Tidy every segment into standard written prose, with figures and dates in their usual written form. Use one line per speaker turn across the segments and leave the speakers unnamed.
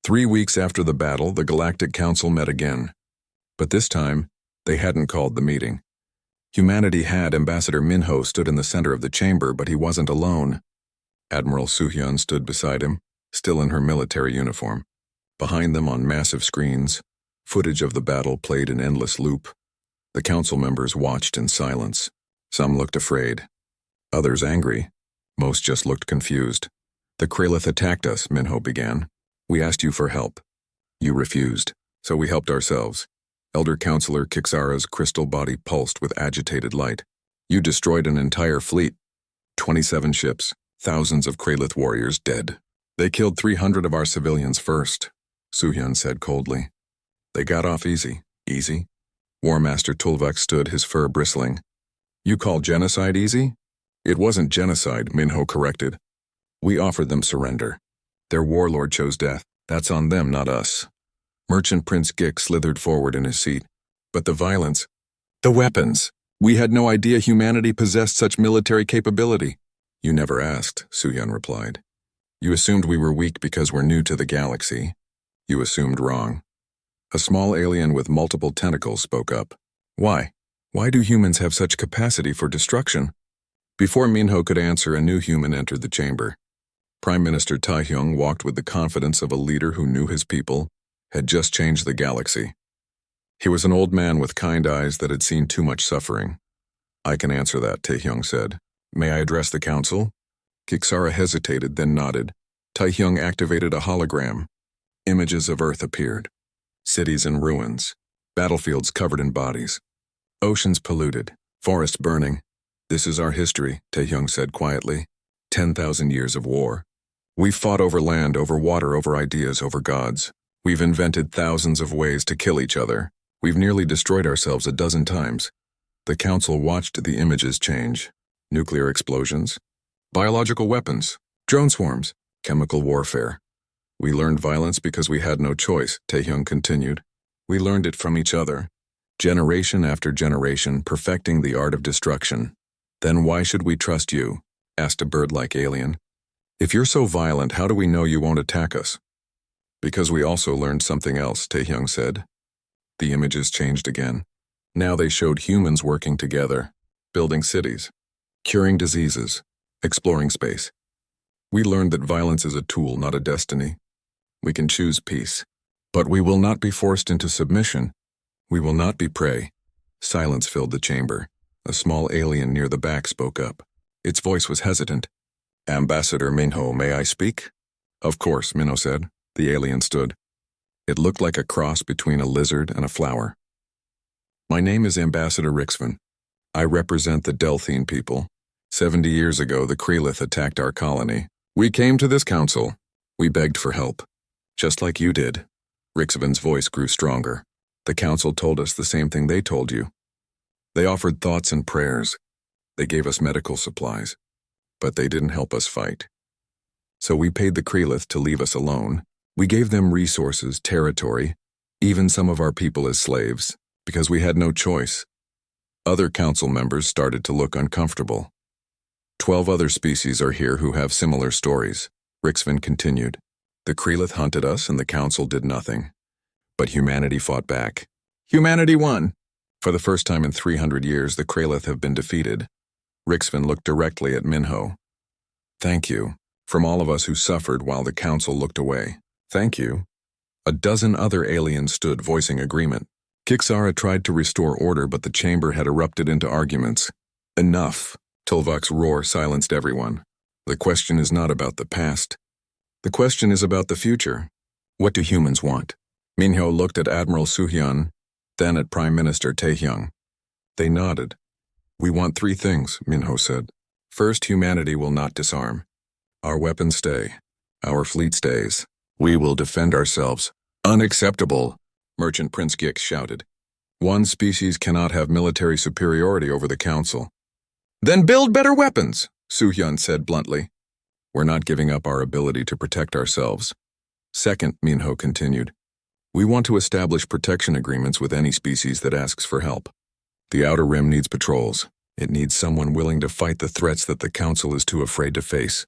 3 weeks after the battle, the Galactic Council met again. But this time, they hadn't called the meeting. Humanity had. Ambassador Minho stood in the center of the chamber, but he wasn't alone. Admiral Soo-hyun stood beside him, still in her military uniform. Behind them on massive screens, footage of the battle played in endless loop. The council members watched in silence. Some looked afraid, others angry. Most just looked confused. "The Kralith attacked us," Minho began. "We asked you for help. You refused, so we helped ourselves." Elder Counselor Kixara's crystal body pulsed with agitated light. "You destroyed an entire fleet. 27 ships, thousands of Kralith warriors dead. They killed 300 of our civilians first," Soo-hyun said coldly. "They got off easy." "Easy?" War Master Tulvuk stood, his fur bristling. "You call genocide easy?" "It wasn't genocide," Minho corrected. "We offered them surrender. Their warlord chose death. That's on them, not us." Merchant Prince Gik slithered forward in his seat. "But the violence, the weapons. We had no idea humanity possessed such military capability." "You never asked," Soo-hyun replied. "You assumed we were weak because we're new to the galaxy. You assumed wrong." A small alien with multiple tentacles spoke up. "Why? Why do humans have such capacity for destruction?" Before Minho could answer, a new human entered the chamber. Prime Minister Taehyung walked with the confidence of a leader who knew his people, had just changed the galaxy. He was an old man with kind eyes that had seen too much suffering. "I can answer that," Taehyung said. "May I address the council?" Kixara hesitated, then nodded. Taehyung activated a hologram. Images of Earth appeared. Cities in ruins, battlefields covered in bodies, oceans polluted, forests burning. "This is our history," Taehyung said quietly. 10,000 years of war. We've fought over land, over water, over ideas, over gods. We've invented thousands of ways to kill each other. We've nearly destroyed ourselves a dozen times." The council watched the images change. Nuclear explosions, biological weapons, drone swarms, chemical warfare. "We learned violence because we had no choice," Taehyung continued. "We learned it from each other, generation after generation, perfecting the art of destruction." "Then why should we trust you?" asked a bird-like alien. "If you're so violent, how do we know you won't attack us?" "Because we also learned something else," Taehyung said. The images changed again. Now they showed humans working together, building cities, curing diseases, exploring space. "We learned that violence is a tool, not a destiny. We can choose peace, but we will not be forced into submission. We will not be prey." Silence filled the chamber. A small alien near the back spoke up. Its voice was hesitant. "Ambassador Minho, may I speak?" "Of course," Minho said. The alien stood. It looked like a cross between a lizard and a flower. "My name is Ambassador Rixvan. I represent the Delphine people. 70 years ago, the Kralith attacked our colony. We came to this council. We begged for help. Just like you did." Rixvan's voice grew stronger. "The council told us the same thing they told you. They offered thoughts and prayers. They gave us medical supplies. But they didn't help us fight. So we paid the Kralith to leave us alone. We gave them resources, territory, even some of our people as slaves, because we had no choice." Other council members started to look uncomfortable. 12 other species are here who have similar stories," Rixvan continued. "The Kralith hunted us and the council did nothing. But humanity fought back. Humanity won. For the first time in 300 years, the Kralith have been defeated." Rixvan looked directly at Minho. "Thank you, from all of us who suffered while the council looked away. Thank you." A dozen other aliens stood, voicing agreement. Kixara tried to restore order, but the chamber had erupted into arguments. "Enough." Tulvuk's roar silenced everyone. "The question is not about the past. The question is about the future. What do humans want?" Minho looked at Admiral Soo-hyun, then at Prime Minister Taehyung. They nodded. "We want 3 things," Minho said. "First, humanity will not disarm. Our weapons stay. Our fleet stays. We will defend ourselves." "Unacceptable," Merchant Prince Gik shouted. "One species cannot have military superiority over the council." "Then build better weapons," Soo-hyun said bluntly. "We're not giving up our ability to protect ourselves." "Second," Minho continued, "we want to establish protection agreements with any species that asks for help. The Outer Rim needs patrols. It needs someone willing to fight the threats that the council is too afraid to face.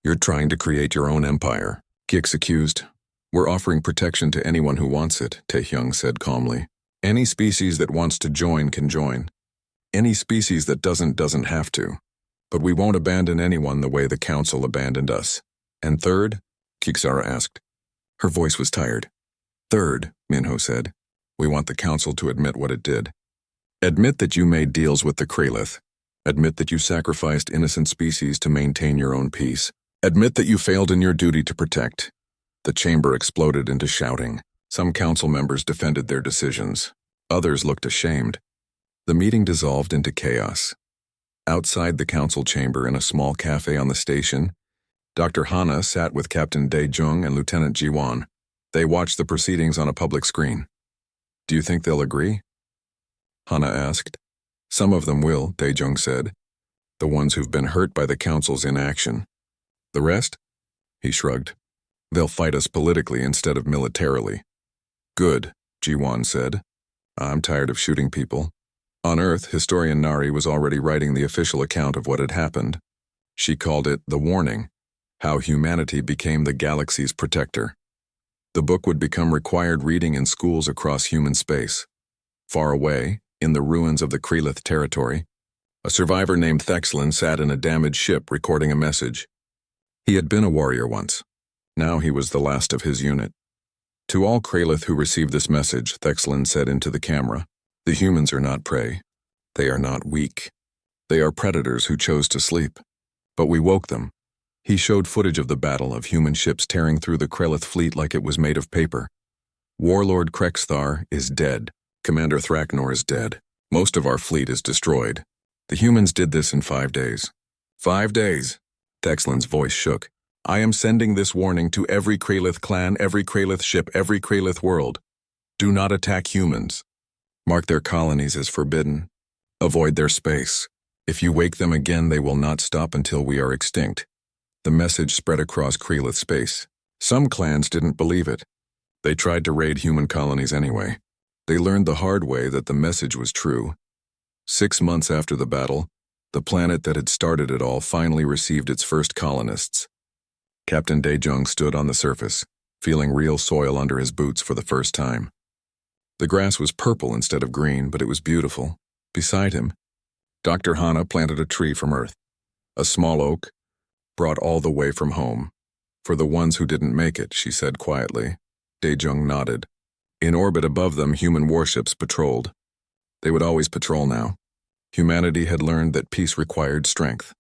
You're trying to create your own empire," Gix accused. We're offering protection to anyone who wants it, Taehyung said calmly. Any species that wants to join can join. Any species that doesn't have to. But we won't abandon anyone the way the Council abandoned us. And third? Kiksara asked. Her voice was tired. Third, Minho said, we want the Council to admit what it did. Admit that you made deals with the Kralith. Admit that you sacrificed innocent species to maintain your own peace. Admit that you failed in your duty to protect. The chamber exploded into shouting. Some council members defended their decisions. Others looked ashamed. The meeting dissolved into chaos. Outside the council chamber in a small cafe on the station, Dr. Hana sat with Captain Dae-jung and Lieutenant Ji-won. They watched the proceedings on a public screen. Do you think they'll agree? Hana asked. Some of them will, Dae-jung said. The ones who've been hurt by the council's inaction. The rest? He shrugged. They'll fight us politically instead of militarily. Good, Ji-won said. I'm tired of shooting people. On Earth, historian Nari was already writing the official account of what had happened. She called it The Warning, How Humanity Became the Galaxy's Protector. The book would become required reading in schools across human space. Far away, in the ruins of the Kralith territory, a survivor named Thexlin sat in a damaged ship recording a message. He had been a warrior once. Now he was the last of his unit. To all Kralith who received this message, Thexlin said into the camera, the humans are not prey. They are not weak. They are predators who chose to sleep. But we woke them. He showed footage of the battle of human ships tearing through the Kralith fleet like it was made of paper. Warlord Krexthar is dead. Commander Thraknor is dead. Most of our fleet is destroyed. The humans did this in 5 days. 5 days. Thexlin's voice shook. I am sending this warning to every Kralith clan, every Kralith ship, every Kralith world. Do not attack humans. Mark their colonies as forbidden. Avoid their space. If you wake them again, they will not stop until we are extinct. The message spread across Kralith space. Some clans didn't believe it. They tried to raid human colonies anyway. They learned the hard way that the message was true. 6 months after the battle, the planet that had started it all finally received its first colonists. Captain Dae-jung stood on the surface, feeling real soil under his boots for the first time. The grass was purple instead of green, but it was beautiful. Beside him, Dr. Hana planted a tree from Earth. A small oak, brought all the way from home. For the ones who didn't make it, she said quietly. Dae-jung nodded. In orbit above them, human warships patrolled. They would always patrol now. Humanity had learned that peace required strength.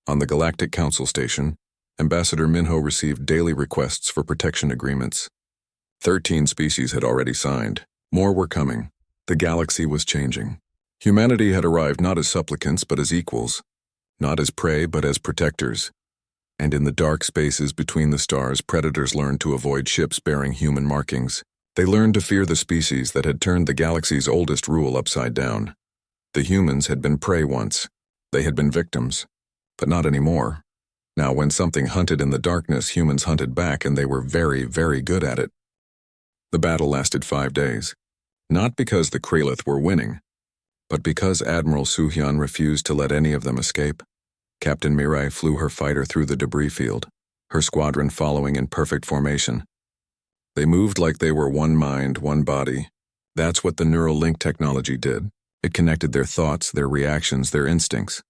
On the Galactic Council Station, Ambassador Minho received daily requests for protection agreements. 13 species had already signed. More were coming. The galaxy was changing. Humanity had arrived not as supplicants but as equals. Not as prey but as protectors. And in the dark spaces between the stars, predators learned to avoid ships bearing human markings. They learned to fear the species that had turned the galaxy's oldest rule upside down. The humans had been prey once. They had been victims. But not anymore. Now, when something hunted in the darkness, humans hunted back, and they were very, very good at it. The battle lasted 5 days. Not because the Kralith were winning, but because Admiral Soo-hyun refused to let any of them escape. Captain Mirai flew her fighter through the debris field, her squadron following in perfect formation. They moved like they were one mind, one body. That's what the neural link technology did. It connected their thoughts, their reactions, their instincts.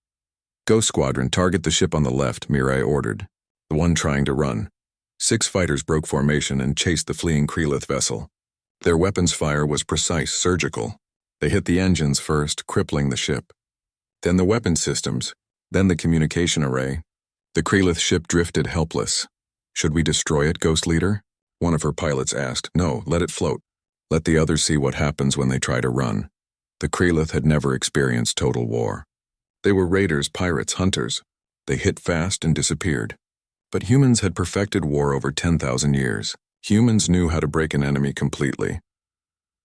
Ghost Squadron, target the ship on the left, Mirai ordered. The one trying to run. 6 fighters broke formation and chased the fleeing Kralith vessel. Their weapons fire was precise, surgical. They hit the engines first, crippling the ship. Then the weapon systems, then the communication array. The Kralith ship drifted helpless. Should we destroy it, Ghost Leader? One of her pilots asked. No, let it float. Let the others see what happens when they try to run. The Kralith had never experienced total war. They were raiders, pirates, hunters. They hit fast and disappeared. But humans had perfected war over 10,000 years. Humans knew how to break an enemy completely.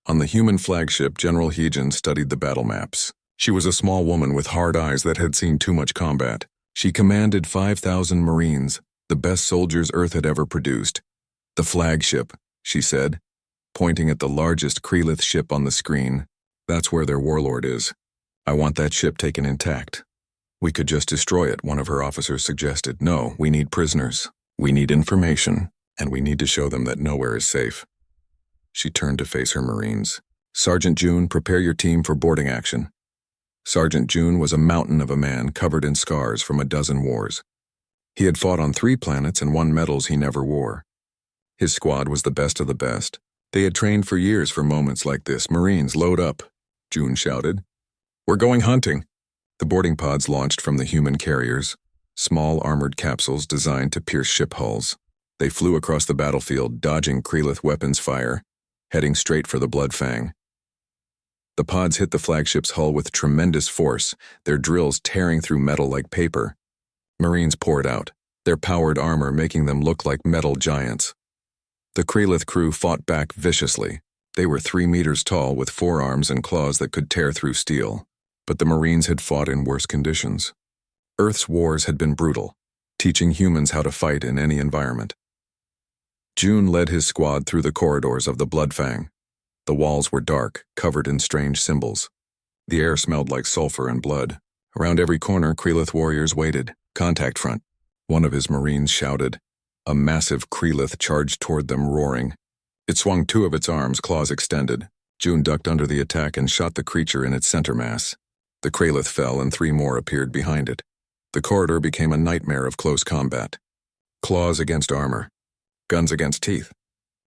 On the human flagship, General Heejin studied the battle maps. She was a small woman with hard eyes that had seen too much combat. She commanded 5,000 Marines, the best soldiers Earth had ever produced. The flagship, she said, pointing at the largest Kralith ship on the screen. That's where their warlord is. I want that ship taken intact. We could just destroy it, one of her officers suggested. No, we need prisoners. We need information. and we need to show them that nowhere is safe. She turned to face her Marines. Sergeant June, prepare your team for boarding action. Sergeant June was a mountain of a man covered in scars from a dozen wars. He had fought on 3 planets and won medals he never wore. His squad was the best of the best. They had trained for years for moments like this. Marines, load up, June shouted. We're going hunting. The boarding pods launched from the human carriers, small armored capsules designed to pierce ship hulls. They flew across the battlefield, dodging Krelith weapons fire, heading straight for the Blood Fang. The pods hit the flagship's hull with tremendous force, their drills tearing through metal like paper. Marines poured out, their powered armor making them look like metal giants. The Krelith crew fought back viciously. They were 3 meters tall with forearms and claws that could tear through steel. But the Marines had fought in worse conditions. Earth's wars had been brutal, teaching humans how to fight in any environment. June led his squad through the corridors of the Blood Fang. The walls were dark, covered in strange symbols. The air smelled like sulfur and blood. Around every corner, Krelith warriors waited. Contact front. One of his Marines shouted. A massive Krelith charged toward them, roaring. It swung 2 of its arms, claws extended. June ducked under the attack and shot the creature in its center mass. The Krelith fell and 3 more appeared behind it. The corridor became a nightmare of close combat. Claws against armor. Guns against teeth.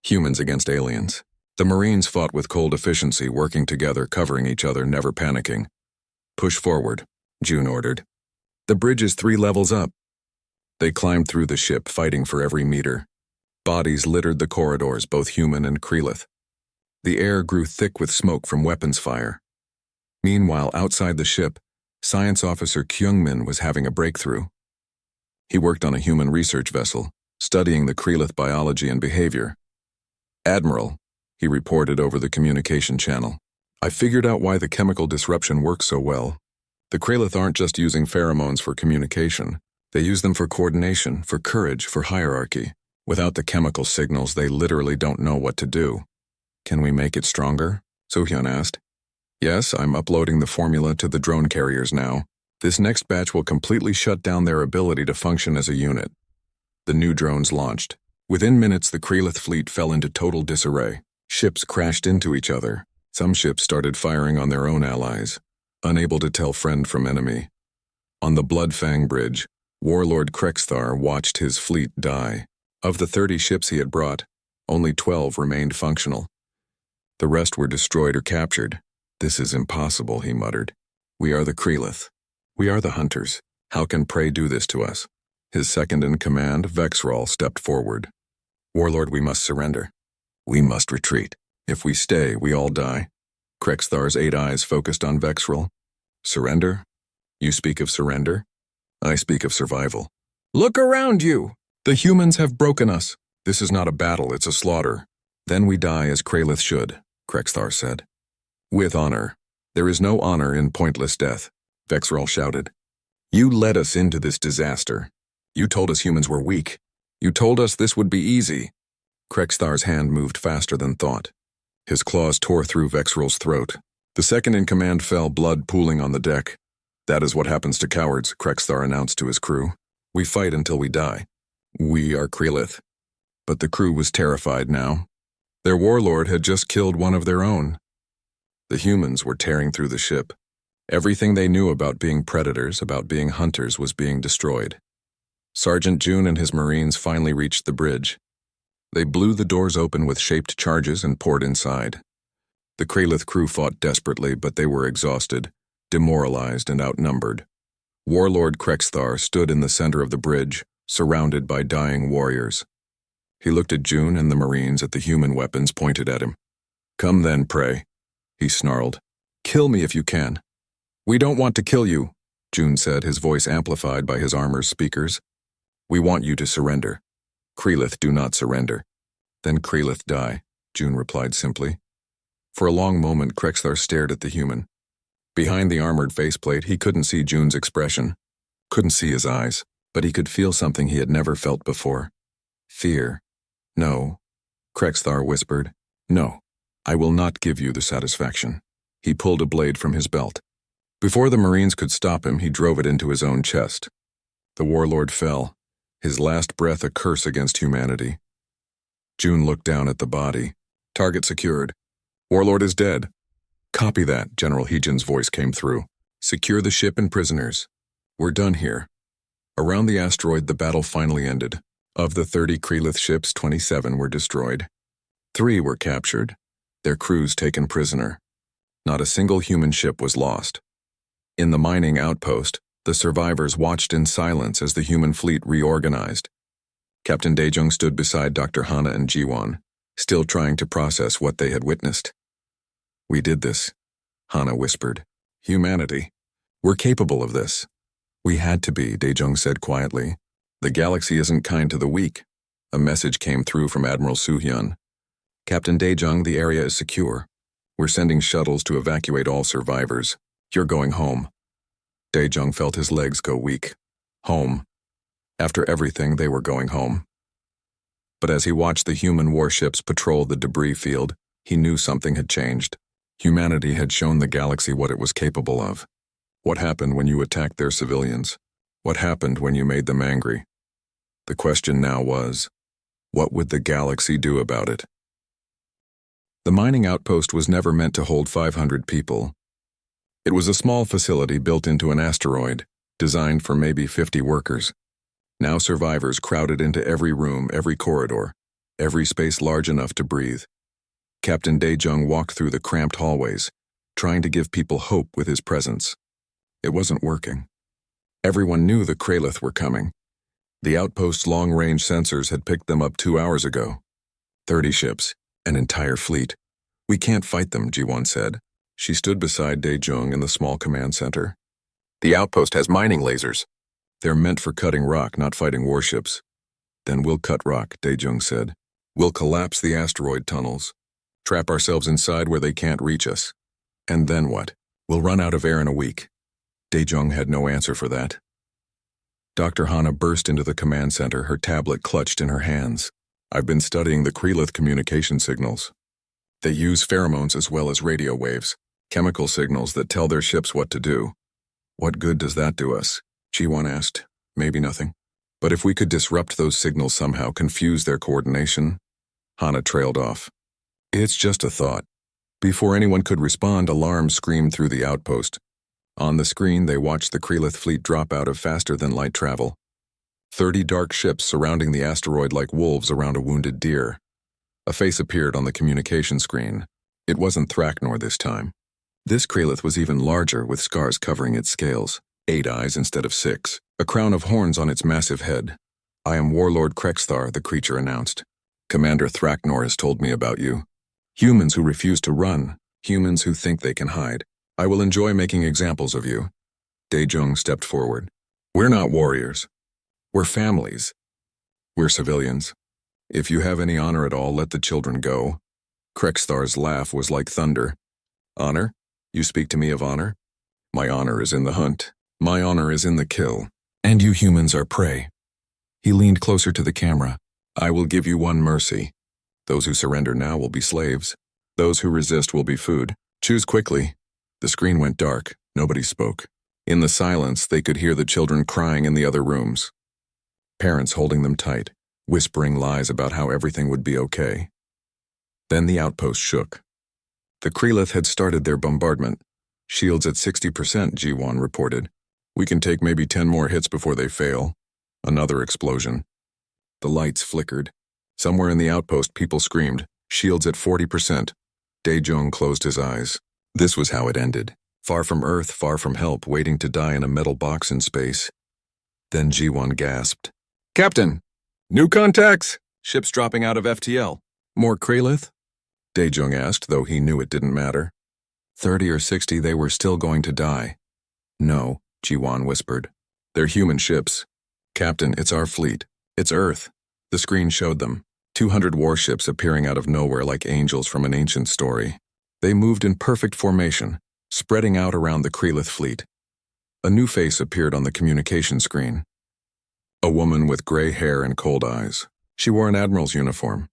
Humans against aliens. The Marines fought with cold efficiency, working together, covering each other, never panicking. Push forward, June ordered. The bridge is 3 levels up. They climbed through the ship, fighting for every meter. Bodies littered the corridors, both human and Krelith. The air grew thick with smoke from weapons fire. Meanwhile, outside the ship, Science Officer Kyungmin was having a breakthrough. He worked on a human research vessel, studying the Krelith biology and behavior. Admiral, he reported over the communication channel, I figured out why the chemical disruption works so well. The Krelith aren't just using pheromones for communication. They use them for coordination, for courage, for hierarchy. Without the chemical signals, they literally don't know what to do. Can we make it stronger? So-hyun asked. Yes, I'm uploading the formula to the drone carriers now. This next batch will completely shut down their ability to function as a unit. The new drones launched. Within minutes, the Krelith fleet fell into total disarray. Ships crashed into each other. Some ships started firing on their own allies, unable to tell friend from enemy. On the Blood Fang Bridge, Warlord Krexthar watched his fleet die. Of the 30 ships he had brought, only 12 remained functional. The rest were destroyed or captured. This is impossible, he muttered. We are the Krelith. We are the hunters. How can prey do this to us? His second-in-command, Vexral, stepped forward. Warlord, we must surrender. We must retreat. If we stay, we all die. Krexthar's 8 eyes focused on Vexral. Surrender? You speak of surrender? I speak of survival. Look around you! The humans have broken us. This is not a battle, it's a slaughter. Then we die as Krelith should, Krexthar said. With honor. There is no honor in pointless death, Vexral shouted. You led us into this disaster. You told us humans were weak. You told us this would be easy. Krexthar's hand moved faster than thought. His claws tore through Vexral's throat. The second-in-command fell, blood pooling on the deck. That is what happens to cowards, Krexthar announced to his crew. We fight until we die. We are Krelith. But the crew was terrified now. Their warlord had just killed one of their own. The humans were tearing through the ship. Everything they knew about being predators, about being hunters, was being destroyed. Sergeant June and his Marines finally reached the bridge. They blew the doors open with shaped charges and poured inside. The Krelith crew fought desperately, but they were exhausted, demoralized, and outnumbered. Warlord Krexthar stood in the center of the bridge, surrounded by dying warriors. He looked at June and the Marines at the human weapons pointed at him. Come then, prey, he snarled. Kill me if you can. We don't want to kill you, June said, his voice amplified by his armor's speakers. We want you to surrender. Krelith do not surrender. Then Krelith die, June replied simply. For a long moment, Krexthar stared at the human. Behind the armored faceplate, he couldn't see June's expression. Couldn't see his eyes, but he could feel something he had never felt before. Fear. No, Krexthar whispered. No, I will not give you the satisfaction. He pulled a blade from his belt. Before the Marines could stop him, he drove it into his own chest. The warlord fell, his last breath a curse against humanity. June looked down at the body. Target secured. Warlord is dead. Copy that, General Heejin's voice came through. Secure the ship and prisoners. We're done here. Around the asteroid, the battle finally ended. Of the 30 Krelith ships, 27 were destroyed. 3 were captured, their crews taken prisoner. Not a single human ship was lost. In the mining outpost, the survivors watched in silence as the human fleet reorganized. Captain Daejung stood beside Dr. Hana and Jiwon, still trying to process what they had witnessed. We did this, Hana whispered. Humanity. We're capable of this. We had to be, Daejung said quietly. The galaxy isn't kind to the weak. A message came through from Admiral Soo-hyun. Captain Daejung, the area is secure. We're sending shuttles to evacuate all survivors. You're going home. Daejung felt his legs go weak. Home. After everything, they were going home. But as he watched the human warships patrol the debris field, he knew something had changed. Humanity had shown the galaxy what it was capable of. What happened when you attacked their civilians? What happened when you made them angry? The question now was, what would the galaxy do about it? The mining outpost was never meant to hold 500 people. It was a small facility built into an asteroid, designed for maybe 50 workers. Now survivors crowded into every room, every corridor, every space large enough to breathe. Captain Daejung walked through the cramped hallways, trying to give people hope with his presence. It wasn't working. Everyone knew the Krelith were coming. The outpost's long-range sensors had picked them up 2 hours ago. 30 ships, an entire fleet. We can't fight them, Jiwon said. She stood beside Daejung in the small command center. The outpost has mining lasers. They're meant for cutting rock, not fighting warships. Then we'll cut rock, Daejung said. We'll collapse the asteroid tunnels, trap ourselves inside where they can't reach us. And then what? We'll run out of air in a week. Daejung had no answer for that. Dr. Hana burst into the command center, her tablet clutched in her hands. I've been studying the Krelith communication signals. They use pheromones as well as radio waves, chemical signals that tell their ships what to do. What good does that do us? Jiwon asked. Maybe nothing. But if we could disrupt those signals somehow, confuse their coordination? Hana trailed off. It's just a thought. Before anyone could respond, alarms screamed through the outpost. On the screen, they watched the Krelith fleet drop out of faster-than-light travel. 30 dark ships surrounding the asteroid like wolves around a wounded deer. A face appeared on the communication screen. It wasn't Thraknor this time. This Krelith was even larger, with scars covering its scales. 8 eyes instead of 6. A crown of horns on its massive head. I am Warlord Krexthar, the creature announced. Commander Thraknor has told me about you. Humans who refuse to run. Humans who think they can hide. I will enjoy making examples of you. Daejung stepped forward. We're not warriors. We're families. We're civilians. If you have any honor at all, let the children go. Krexthar's laugh was like thunder. Honor? You speak to me of honor? My honor is in the hunt. My honor is in the kill. And you humans are prey. He leaned closer to the camera. I will give you one mercy. Those who surrender now will be slaves. Those who resist will be food. Choose quickly. The screen went dark. Nobody spoke. In the silence, they could hear the children crying in the other rooms. Parents holding them tight, whispering lies about how everything would be okay. Then the outpost shook. The Krelith had started their bombardment. Shields at 60%, Jiwon reported. We can take maybe 10 more hits before they fail. Another explosion. The lights flickered. Somewhere in the outpost, people screamed, shields at 40%. Daejung closed his eyes. This was how it ended. Far from Earth, far from help, waiting to die in a metal box in space. Then Jiwon gasped. Captain! New contacts! Ships dropping out of FTL. More Krelith? Daejung asked, though he knew it didn't matter. 30 or 60, they were still going to die. No, Jiwon whispered. They're human ships. Captain, it's our fleet. It's Earth. The screen showed them. 200 warships appearing out of nowhere like angels from an ancient story. They moved in perfect formation, spreading out around the Krelith fleet. A new face appeared on the communication screen. A woman with gray hair and cold eyes. She wore an admiral's uniform.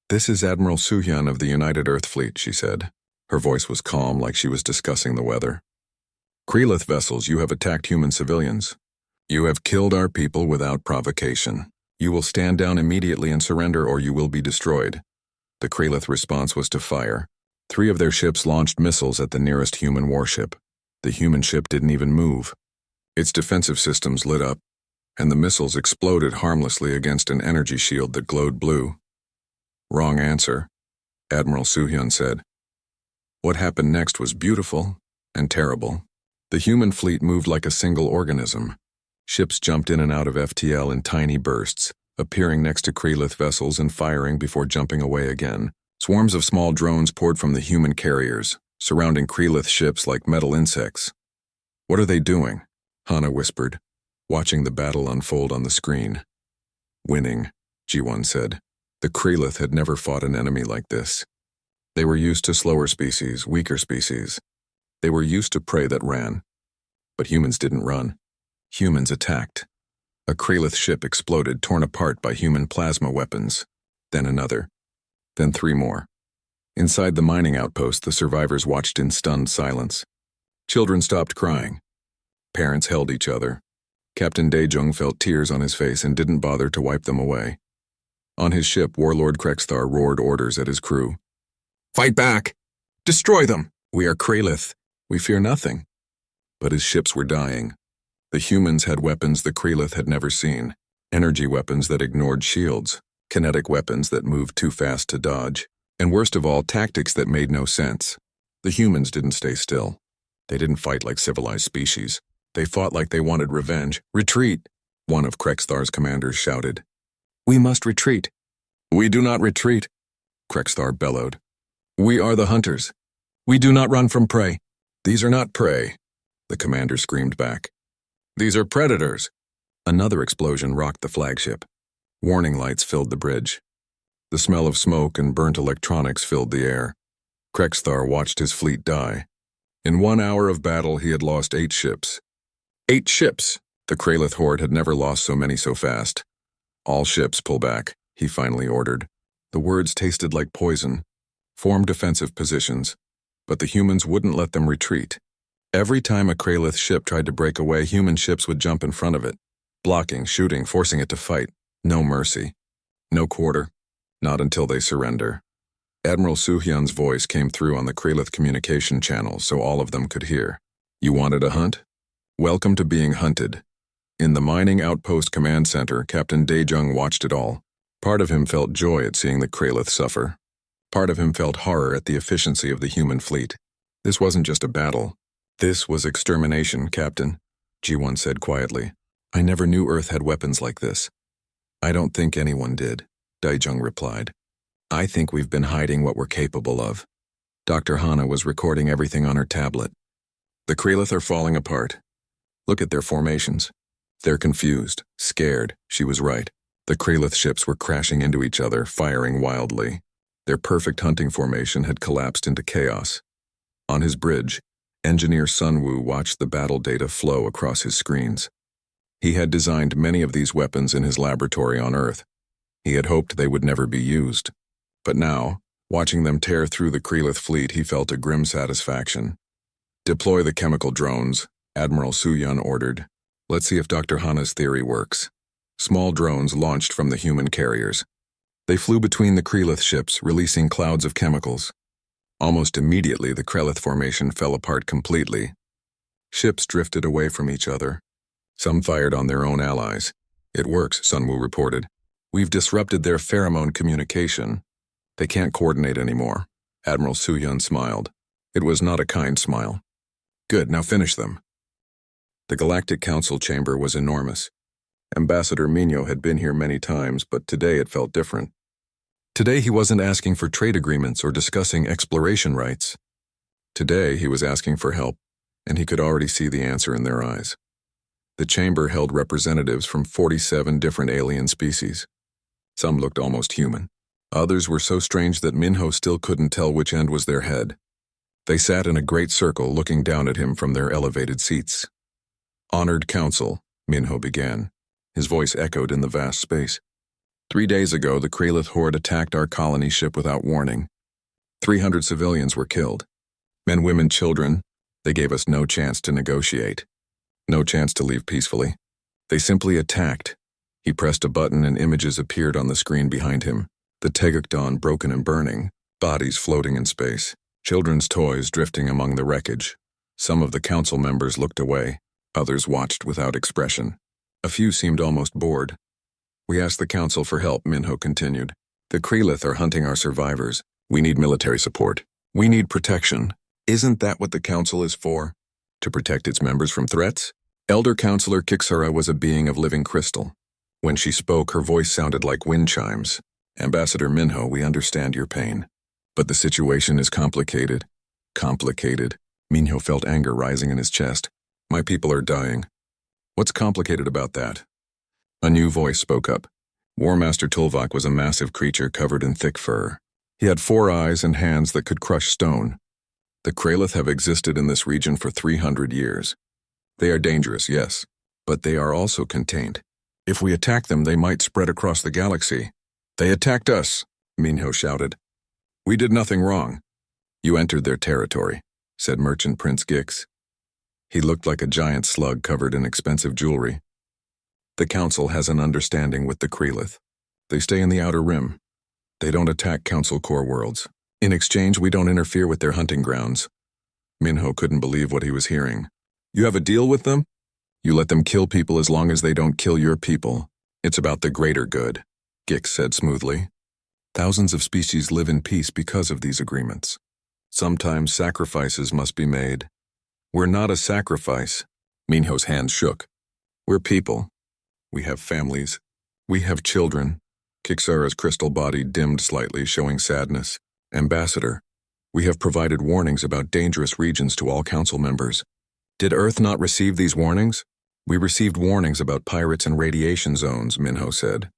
This is Admiral Soo-hyun of the United Earth Fleet, she said. Her voice was calm, like she was discussing the weather. Krelith vessels, you have attacked human civilians. You have killed our people without provocation. You will stand down immediately and surrender or you will be destroyed. The Kralith response was to fire. 3 of their ships launched missiles at the nearest human warship. The human ship didn't even move. Its defensive systems lit up, and the missiles exploded harmlessly against an energy shield that glowed blue. Wrong answer, Admiral Soo-hyun said. What happened next was beautiful and terrible. The human fleet moved like a single organism. Ships jumped in and out of FTL in tiny bursts, appearing next to Kralith vessels and firing before jumping away again. Swarms of small drones poured from the human carriers, surrounding Kralith ships like metal insects. What are they doing? Hana whispered, watching the battle unfold on the screen. Winning, Ji-won said. The Kralith had never fought an enemy like this. They were used to slower species, weaker species. They were used to prey that ran. But humans didn't run. Humans attacked. A Kralith ship exploded, torn apart by human plasma weapons. Then another. Then 3 more. Inside the mining outpost, the survivors watched in stunned silence. Children stopped crying. Parents held each other. Captain Dae-jung felt tears on his face and didn't bother to wipe them away. On his ship, Warlord Krexthar roared orders at his crew. Fight back! Destroy them! We are Kralith. We fear nothing. But his ships were dying. The humans had weapons the Kralith had never seen. Energy weapons that ignored shields. Kinetic weapons that moved too fast to dodge. And worst of all, tactics that made no sense. The humans didn't stay still. They didn't fight like civilized species. They fought like they wanted revenge. Retreat! One of Krexthar's commanders shouted. We must retreat. We do not retreat, Krexthar bellowed. We are the hunters. We do not run from prey. These are not prey, the commander screamed back. These are predators. Another explosion rocked the flagship. Warning lights filled the bridge. The smell of smoke and burnt electronics filled the air. Krexthar watched his fleet die. In 1 hour of battle, he had lost 8 ships. 8 ships! The Kralith horde had never lost so many so fast. All ships pull back, he finally ordered. The words tasted like poison. Form defensive positions. But the humans wouldn't let them retreat. Every time a Kralith ship tried to break away, human ships would jump in front of it. Blocking, shooting, forcing it to fight. No mercy. No quarter. Not until they surrender. Admiral Soo-hyun's voice came through on the Kralith communication channel so all of them could hear. You wanted a hunt? Welcome to being hunted. In the mining outpost command center, Captain Dae-jung watched it all. Part of him felt joy at seeing the Kralith suffer. Part of him felt horror at the efficiency of the human fleet. This wasn't just a battle. This was extermination, Captain, Ji-won said quietly. I never knew Earth had weapons like this. I don't think anyone did, Dae-jung replied. I think we've been hiding what we're capable of. Dr. Hana was recording everything on her tablet. The Kralith are falling apart. Look at their formations. They're confused, scared. She was right. The Kralith ships were crashing into each other, firing wildly. Their perfect hunting formation had collapsed into chaos. On his bridge, engineer Sun-woo watched the battle data flow across his screens. He had designed many of these weapons in his laboratory on Earth. He had hoped they would never be used. But now, watching them tear through the Kralith fleet, he felt a grim satisfaction. Deploy the chemical drones, Admiral Soo-hyun ordered. Let's see if Dr. Hana's theory works. Small drones launched from the human carriers. They flew between the Kralith ships, releasing clouds of chemicals. Almost immediately, the Kralith formation fell apart completely. Ships drifted away from each other. Some fired on their own allies. It works, Sun-woo reported. We've disrupted their pheromone communication. They can't coordinate anymore. Admiral Soo-hyun smiled. It was not a kind smile. Good, now finish them. The Galactic Council chamber was enormous. Ambassador Minho had been here many times, but today it felt different. Today he wasn't asking for trade agreements or discussing exploration rights. Today he was asking for help, and he could already see the answer in their eyes. The chamber held representatives from 47 different alien species. Some looked almost human. Others were so strange that Minho still couldn't tell which end was their head. They sat in a great circle looking down at him from their elevated seats. Honored Council, Minho began. His voice echoed in the vast space. 3 days ago, the Kralith horde attacked our colony ship without warning. 300 civilians were killed. Men, women, children. They gave us no chance to negotiate. No chance to leave peacefully. They simply attacked. He pressed a button and images appeared on the screen behind him. The Tegakdon broken and burning, bodies floating in space, children's toys drifting among the wreckage. Some of the council members looked away, others watched without expression. A few seemed almost bored. We asked the council for help, Minho continued. The Krelith are hunting our survivors. We need military support. We need protection. Isn't that what the council is for? To protect its members from threats? Elder Counselor Kixara was a being of living crystal. When she spoke, her voice sounded like wind chimes. Ambassador Minho, we understand your pain. But the situation is complicated. Complicated. Minho felt anger rising in his chest. My people are dying. What's complicated about that? A new voice spoke up. War Master Tulvak was a massive creature covered in thick fur. He had 4 eyes and hands that could crush stone. The Krelith have existed in this region for 300 years. They are dangerous, yes, but they are also contained. If we attack them, they might spread across the galaxy. They attacked us, Minho shouted. We did nothing wrong. You entered their territory, said Merchant Prince Gix. He looked like a giant slug covered in expensive jewelry. The council has an understanding with the Krelith. They stay in the outer rim. They don't attack council core worlds. In exchange, we don't interfere with their hunting grounds. Minho couldn't believe what he was hearing. You have a deal with them? You let them kill people as long as they don't kill your people. It's about the greater good, Gix said smoothly. Thousands of species live in peace because of these agreements. Sometimes sacrifices must be made. We're not a sacrifice. Minho's hands shook. We're people. We have families. We have children. Kixara's crystal body dimmed slightly, showing sadness. Ambassador, we have provided warnings about dangerous regions to all council members. Did Earth not receive these warnings? We received warnings about pirates and radiation zones, Minho said.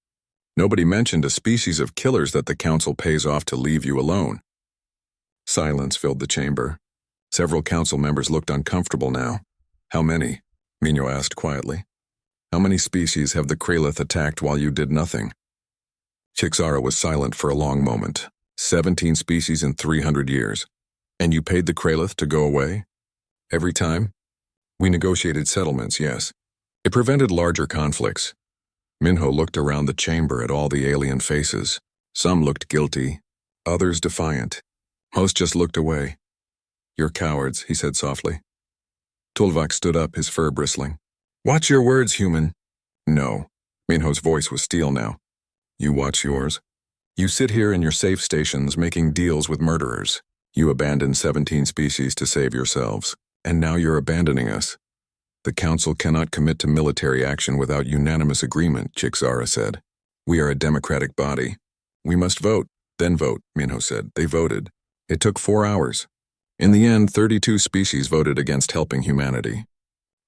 Nobody mentioned a species of killers that the council pays off to leave you alone. Silence filled the chamber. Several council members looked uncomfortable now. How many? Minho asked quietly. How many species have the Krelith attacked while you did nothing? Kixara was silent for a long moment. 17 species in 300 years. And you paid the Krelith to go away? Every time? We negotiated settlements, yes. It prevented larger conflicts. Minho looked around the chamber at all the alien faces. Some looked guilty, others defiant. Most just looked away. You're cowards, he said softly. Tulvak stood up, his fur bristling. Watch your words, human. No. Minho's voice was steel now. You watch yours. You sit here in your safe stations making deals with murderers. You abandoned 17 species to save yourselves, and now you're abandoning us. The council cannot commit to military action without unanimous agreement, Kixara said. We are a democratic body. We must vote. Then vote, Minho said. They voted. It took 4 hours. In the end, 32 species voted against helping humanity.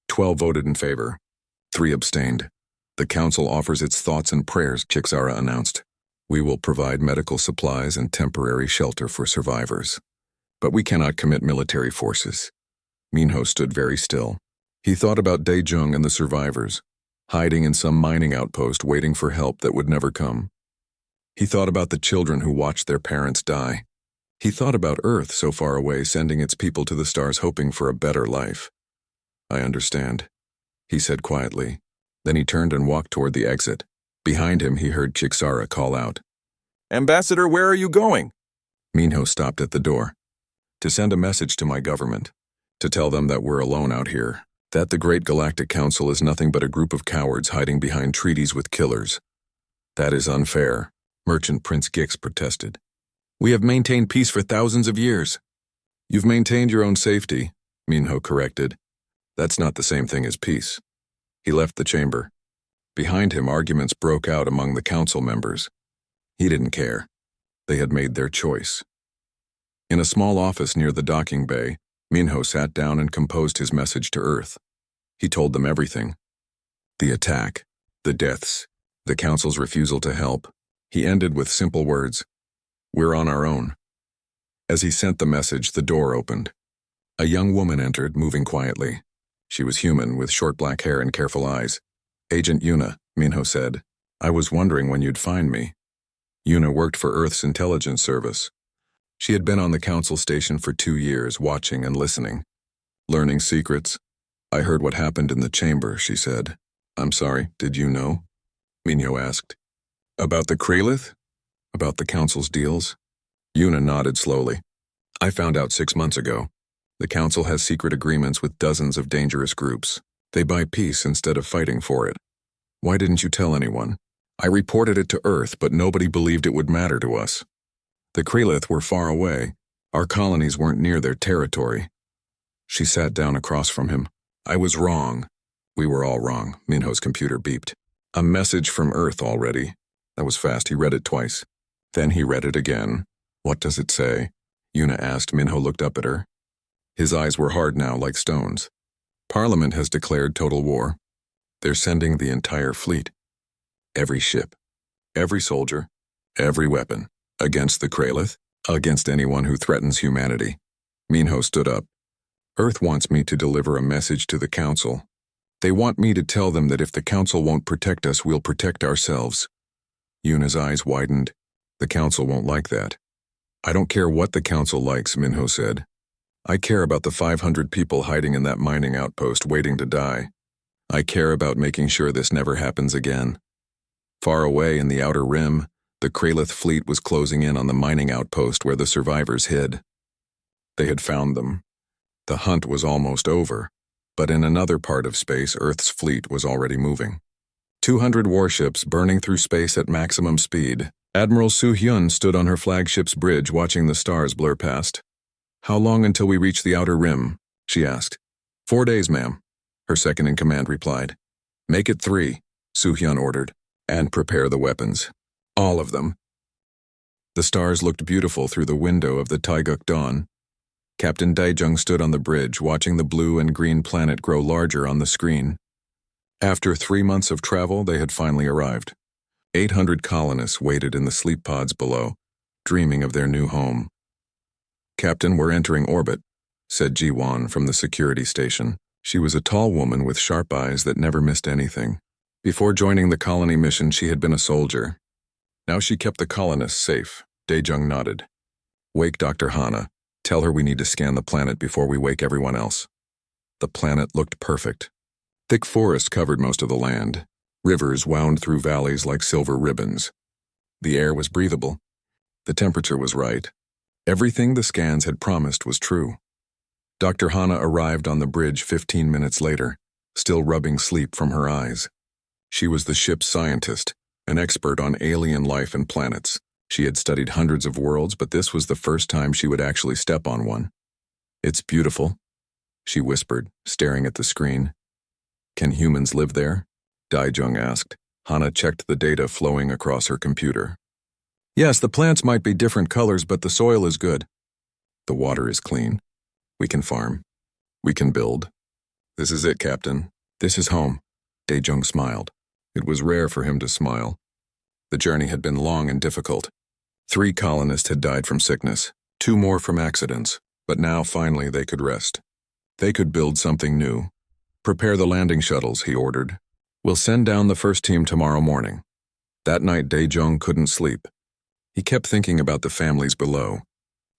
12 voted in favor. 3 abstained. The council offers its thoughts and prayers, Kixara announced. We will provide medical supplies and temporary shelter for survivors. But we cannot commit military forces. Minho stood very still. He thought about Daejung and the survivors, hiding in some mining outpost waiting for help that would never come. He thought about the children who watched their parents die. He thought about Earth so far away, sending its people to the stars hoping for a better life. I understand, he said quietly. Then he turned and walked toward the exit. Behind him, he heard Kixara call out. Ambassador, where are you going? Minho stopped at the door. To send a message to my government. To tell them that we're alone out here. That the Great Galactic Council is nothing but a group of cowards hiding behind treaties with killers. That is unfair, Merchant Prince Gix protested. We have maintained peace for thousands of years. You've maintained your own safety, Minho corrected. That's not the same thing as peace. He left the chamber. Behind him, arguments broke out among the council members. He didn't care. They had made their choice. In a small office near the docking bay, Minho sat down and composed his message to Earth. He told them everything. The attack, the deaths, the council's refusal to help. He ended with simple words. We're on our own. As he sent the message, the door opened. A young woman entered, moving quietly. She was human, with short black hair and careful eyes. Agent Yuna, Minho said. I was wondering when you'd find me. Yuna worked for Earth's intelligence service. She had been on the council station for 2 years, watching and listening. Learning secrets. I heard what happened in the chamber, she said. I'm sorry, did you know? Minho asked. About the Kralith? About the Council's deals? Yuna nodded slowly. I found out 6 months ago. The Council has secret agreements with dozens of dangerous groups. They buy peace instead of fighting for it. Why didn't you tell anyone? I reported it to Earth, but nobody believed it would matter to us. The Kralith were far away. Our colonies weren't near their territory. She sat down across from him. I was wrong. We were all wrong. Minho's computer beeped. A message from Earth already. That was fast. He read it twice. Then he read it again. What does it say? Yuna asked. Minho looked up at her. His eyes were hard now, like stones. Parliament has declared total war. They're sending the entire fleet. Every ship. Every soldier. Every weapon. Against the Kralith. Against anyone who threatens humanity. Minho stood up. Earth wants me to deliver a message to the Council. They want me to tell them that if the Council won't protect us, we'll protect ourselves. Yuna's eyes widened. The Council won't like that. I don't care what the Council likes, Minho said. I care about the 500 people hiding in that mining outpost waiting to die. I care about making sure this never happens again. Far away in the outer rim, the Kralith fleet was closing in on the mining outpost where the survivors hid. They had found them. The hunt was almost over, but in another part of space, Earth's fleet was already moving. 200 warships burning through space at maximum speed. Admiral Soo-hyun stood on her flagship's bridge watching the stars blur past. How long until we reach the outer rim? She asked. 4 days, ma'am, her second-in-command replied. Make it 3, Soo-hyun ordered, and prepare the weapons. All of them. The stars looked beautiful through the window of the Taeguk dawn. Captain Daejung stood on the bridge watching the blue and green planet grow larger on the screen. After 3 months of travel, they had finally arrived. 800 colonists waited in the sleep pods below, dreaming of their new home. Captain, we're entering orbit, said Ji-won from the security station. She was a tall woman with sharp eyes that never missed anything. Before joining the colony mission, she had been a soldier. Now she kept the colonists safe. Daejung nodded. Wake Dr. Hana. Tell her we need to scan the planet before we wake everyone else. The planet looked perfect. Thick forest covered most of the land. Rivers wound through valleys like silver ribbons. The air was breathable. The temperature was right. Everything the scans had promised was true. Dr. Hana arrived on the bridge 15 minutes later, still rubbing sleep from her eyes. She was the ship's scientist, an expert on alien life and planets. She had studied hundreds of worlds, but this was the first time she would actually step on one. It's beautiful, she whispered, staring at the screen. Can humans live there? Daejung asked. Hana checked the data flowing across her computer. Yes, the plants might be different colors, but the soil is good. The water is clean. We can farm. We can build. This is it, Captain. This is home. Daejung smiled. It was rare for him to smile. The journey had been long and difficult. 3 colonists had died from sickness, 2 more from accidents, but now finally they could rest. They could build something new. Prepare the landing shuttles, he ordered. We'll send down the first team tomorrow morning. That night, Daejung couldn't sleep. He kept thinking about the families below.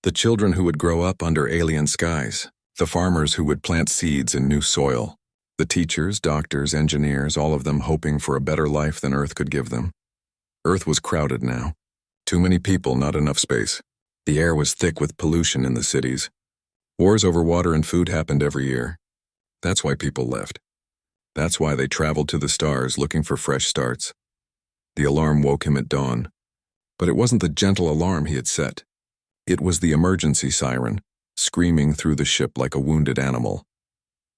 The children who would grow up under alien skies. The farmers who would plant seeds in new soil. The teachers, doctors, engineers, all of them hoping for a better life than Earth could give them. Earth was crowded now. Too many people, not enough space. The air was thick with pollution in the cities. Wars over water and food happened every year. That's why people left. That's why they traveled to the stars looking for fresh starts. The alarm woke him at dawn. But it wasn't the gentle alarm he had set. It was the emergency siren, screaming through the ship like a wounded animal.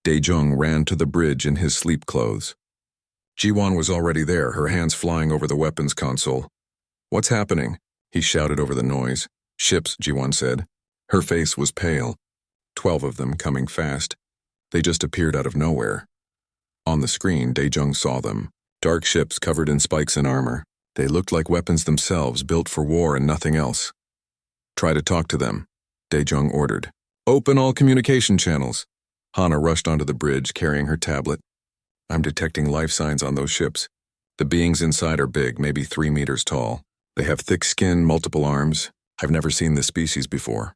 Daejung ran to the bridge in his sleep clothes. Ji-won was already there, her hands flying over the weapons console. What's happening? He shouted over the noise. Ships, Ji-won said. Her face was pale. 12 of them coming fast. They just appeared out of nowhere. On the screen, Daejung saw them. Dark ships covered in spikes and armor. They looked like weapons themselves, built for war and nothing else. Try to talk to them, Daejung ordered. Open all communication channels. Hana rushed onto the bridge, carrying her tablet. I'm detecting life signs on those ships. The beings inside are big, maybe 3 meters tall. They have thick skin, multiple arms. I've never seen this species before.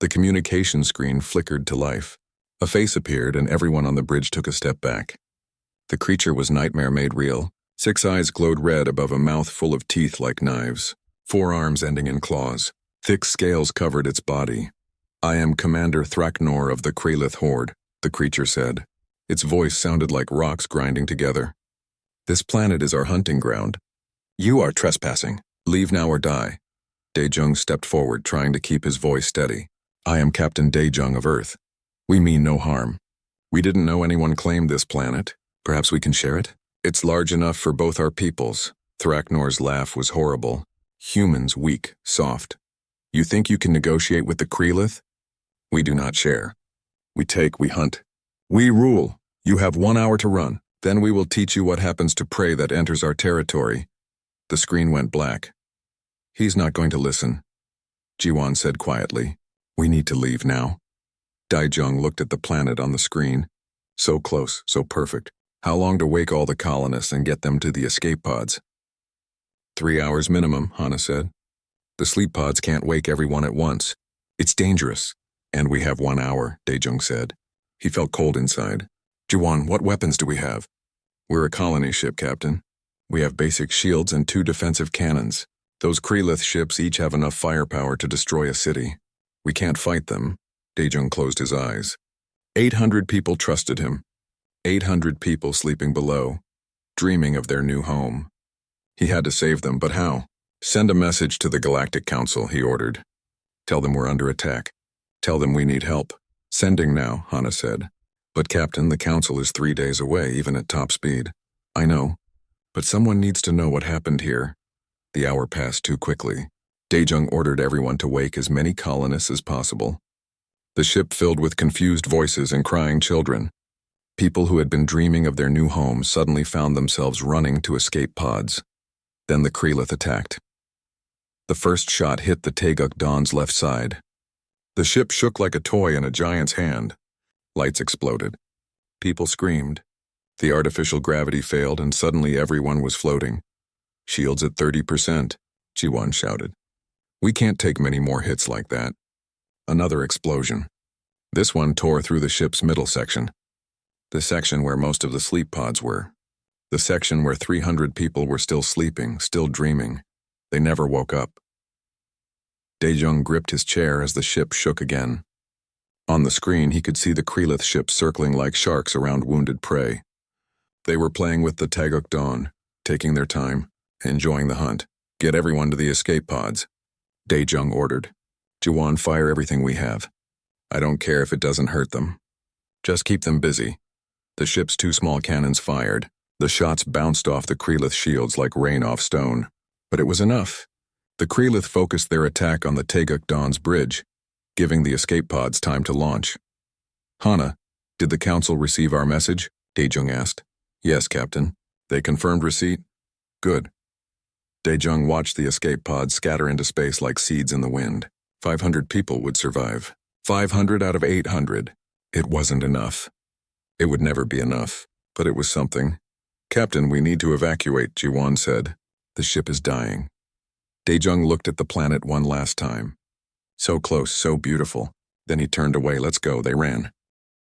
The communication screen flickered to life. A face appeared, and everyone on the bridge took a step back. The creature was nightmare made real. 6 eyes glowed red above a mouth full of teeth like knives, 4 arms ending in claws. Thick scales covered its body. "I am Commander Thraknor of the Krelith Horde," the creature said. Its voice sounded like rocks grinding together. "This planet is our hunting ground. You are trespassing. Leave now or die." Daejung stepped forward, trying to keep his voice steady. "I am Captain Daejung of Earth. We mean no harm. We didn't know anyone claimed this planet. Perhaps we can share it? It's large enough for both our peoples." Thraknor's laugh was horrible. "Humans weak, soft. You think you can negotiate with the Krelith? We do not share. We take, we hunt. We rule. You have 1 hour to run. Then we will teach you what happens to prey that enters our territory." The screen went black. "He's not going to listen," Jiwon said quietly. "We need to leave now." Daejung looked at the planet on the screen. So close, so perfect. How long to wake all the colonists and get them to the escape pods? 3 hours minimum, Hana said. "The sleep pods can't wake everyone at once. It's dangerous." "And we have 1 hour," Daejung said. He felt cold inside. "Jiwon, what weapons do we have?" "We're a colony ship, Captain. We have basic shields and 2 defensive cannons. Those Krelith ships each have enough firepower to destroy a city. We can't fight them." Daejung closed his eyes. 800 people trusted him. 800 people sleeping below, dreaming of their new home. He had to save them, but how? "Send a message to the Galactic Council," he ordered. "Tell them we're under attack. Tell them we need help." "Sending now," Hana said. "But Captain, the Council is 3 days away, even at top speed." "I know. But someone needs to know what happened here." The hour passed too quickly. Daejung ordered everyone to wake as many colonists as possible. The ship filled with confused voices and crying children. People who had been dreaming of their new home suddenly found themselves running to escape pods. Then the Krelith attacked. The first shot hit the Taeguk Dawn's left side. The ship shook like a toy in a giant's hand. Lights exploded. People screamed. The artificial gravity failed and suddenly everyone was floating. "Shields at 30%, Jiwon shouted. "We can't take many more hits like that." Another explosion. This one tore through the ship's middle section. The section where most of the sleep pods were. The section where 300 people were still sleeping, still dreaming. They never woke up. Daejung gripped his chair as the ship shook again. On the screen, he could see the Krelith ships circling like sharks around wounded prey. They were playing with the Taeguk Dawn, taking their time, enjoying the hunt. "Get everyone to the escape pods," Daejung ordered. "Jiwon, fire everything we have. I don't care if it doesn't hurt them. Just keep them busy." The ship's 2 small cannons fired. The shots bounced off the Krelith shields like rain off stone. But it was enough. The Krelith focused their attack on the Taeguk Dawn's bridge, giving the escape pods time to launch. "Hana, did the Council receive our message?" Daejung asked. "Yes, Captain. They confirmed receipt?" "Good." Daejung watched the escape pods scatter into space like seeds in the wind. 500 people would survive. 500 out of 800. It wasn't enough. It would never be enough, but it was something. "Captain, we need to evacuate," Jiwon said. "The ship is dying." Daejung looked at the planet one last time. So close, so beautiful. Then he turned away. "Let's go," they ran.